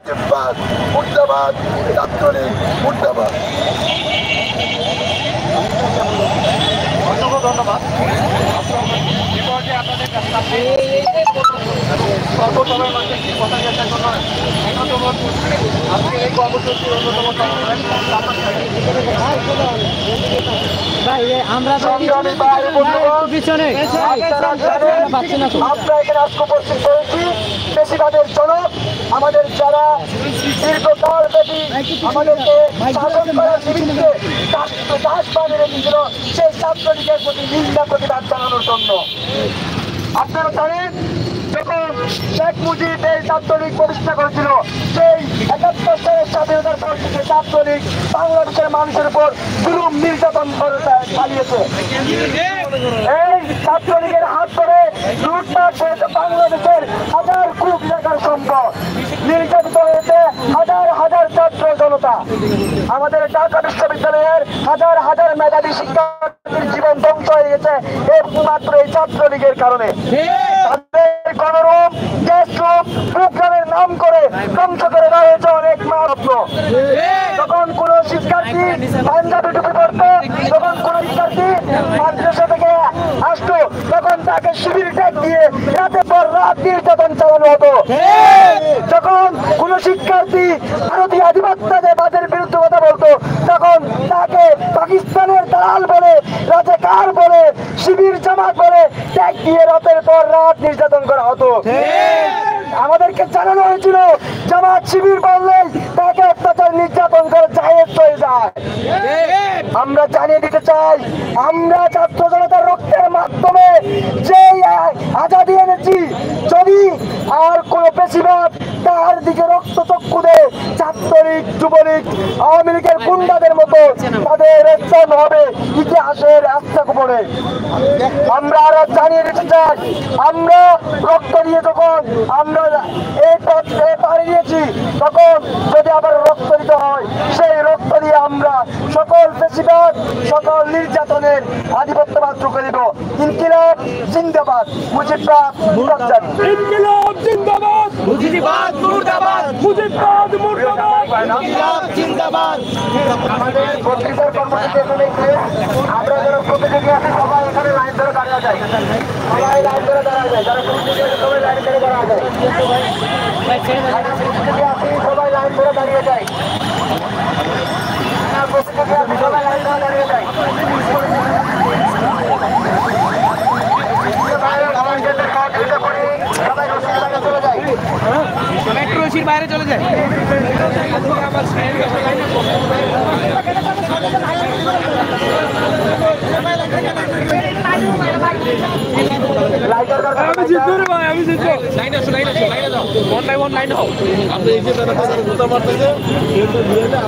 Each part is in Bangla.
জিন্দাবাদ মুর্দাবাদ, ছাত্রলীগ মুর্দাবাদ। অসংখ্য ধন্যবাদ। সর্বসভার মাঝে একটি কথা চেষ্টা জন্য অন্যতম আজকে এই কর্মসূচির অন্যতম আমরা এখানে আজকে উপস্থিত করেছি বেশিরভাগের জনক আমাদের যারা দীর্ঘকাল ব্যাপী আমাদেরকে শাসন করার নিমিত্তে দাস বানিয়ে রেখেছিল সেই ছাত্রলীগের প্রতি নিন্দা প্রতিবাদ জানানোর জন্য। আপনারা জানেন যখন শেখ মুজিব এই ছাত্রলীগ প্রতিষ্ঠা করেছিল সেই ৭১ সালের স্বাধীনতার পর থেকে ছাত্রলীগ বাংলাদেশের মানুষের উপর জুলুম নির্যাতন করে চালিয়েছে। এই ছাত্রলীগের হাত ধরে লুটপাট হয়েছে বাংলাদেশের হাজার কোটি টাকার সম্পদ, নির্যাতিত হয়েছে হাজার হাজার ছাত্র জনতা। আমাদের ঢাকা বিশ্ববিদ্যালয়ের হাজার হাজার মেধাবী শিক্ষার্থীর জীবন ধ্বংস হয়ে গেছে একমাত্র এই ছাত্রলীগের কারণে। তাদের গণরুম গ্যাসরুম প্রোগ্রামের নাম করে ধ্বংস করে দেওয়া হয়েছে অনেক মাত্র। যখন কোন শিক্ষার্থী পাঞ্জাবি টুপি পড়তো, যখন কোন শিক্ষার্থী মাদ্রাসা থেকে আসতো, তখন তাকে শিবির ট্যাগ দিয়ে রাতের পর রাত নির্যাতন চালানো হতো। যখন কোন শিক্ষার্থী ভারতীয় আধিপত্যবাদের বিরুদ্ধে কথা বলতো, তখন তাকে পাকিস্তানের দালাল বলে, রাজাকার বলে, শিবির জামাত বলে ট্যাগ দিয়ে রাতের পর রাত নির্যাতন করা হতো। আমাদেরকে জানানো হয়েছিল জামাত শিবির বললে তাকে অত্যাচার নির্যাতন করে জায়েজ হয়ে যায়। আমরা জানিয়ে দিতে চাই, আমরা ছাত্র জনতার রক্তের মাধ্যমে যে আজাদি এনেছি, যদি আর কোন বেশিরভাগ তার দিকে রক্ত চক্ষু দেয়, ছাত্রলীগ যুবলীগ আওয়ামী লীগের গুন্ডাদের মতো তাদের স্থান হবে ইতিহাসের আস্থা পড়ে। আমরা আরো জানিয়ে দিতে চাই, আমরা রক্ত দিয়ে যখন আমরা এই পথে পাড়ি দিয়েছি, তখন যদি আবার রক্ত দিতে হয়, সেই রক্ত দিয়ে আমরা সকল বেশিরভাগ সকল নির্যাতনের আধিপত্যবাদ রুখে দিব। ইনকিলাব জিন্দাবাদ, মুজিববাদ মুর্দাবাদ। ইনকিলাব জিন্দাবাদ, মুজিববাদ মুর্দাবাদ, মুজিববাদ মুর্দাবাদ, ইনকিলাব জিন্দাবাদ। আমাদের বক্তৃতার কর্মসূচি এখানে আমরা যারা প্রতিযোগী আছি সবাই এখানে লাইন ধরে দাঁড়িয়ে যায়, সবাই লাইন ধরে দাঁড়িয়ে যায়, যারা প্রতিযোগী আছে সবাই লাইন ধরে দাঁড়িয়ে যায়, সবাই লাইন ধরে দাঁড়িয়ে যায়, প্রতিযোগী আছে সবাই লাইন ধরে দাঁড়িয়ে যায়। মেট্রোসির বাইরে চলে যায়। আমি জিতবো রে ভাই, আমি জিতবো। লাইন আসো, লাইন আসো, লাইনে যাও, ওয়ান বাই ওয়ান লাইন হও। আপনি এই যে দাদা কাছে জুতা মারতেছে একটু ধীরে না,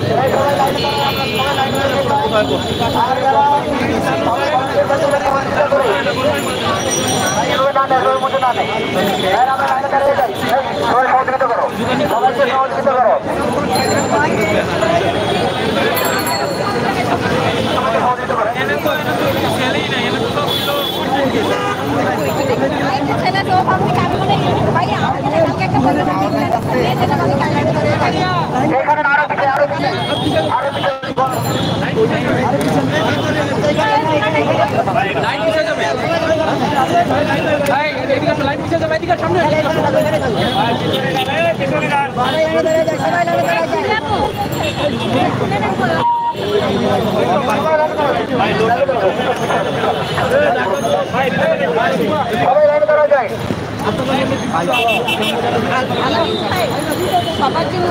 এখানে আরো দিকে আরো দিকে আরো দিকে লাইন পিছে যাবে, ভাই এদিকে লাইন পিছে যাবে, এদিকে সামনে সবাই লাইনে দাঁড়া যায়। সবার জন্য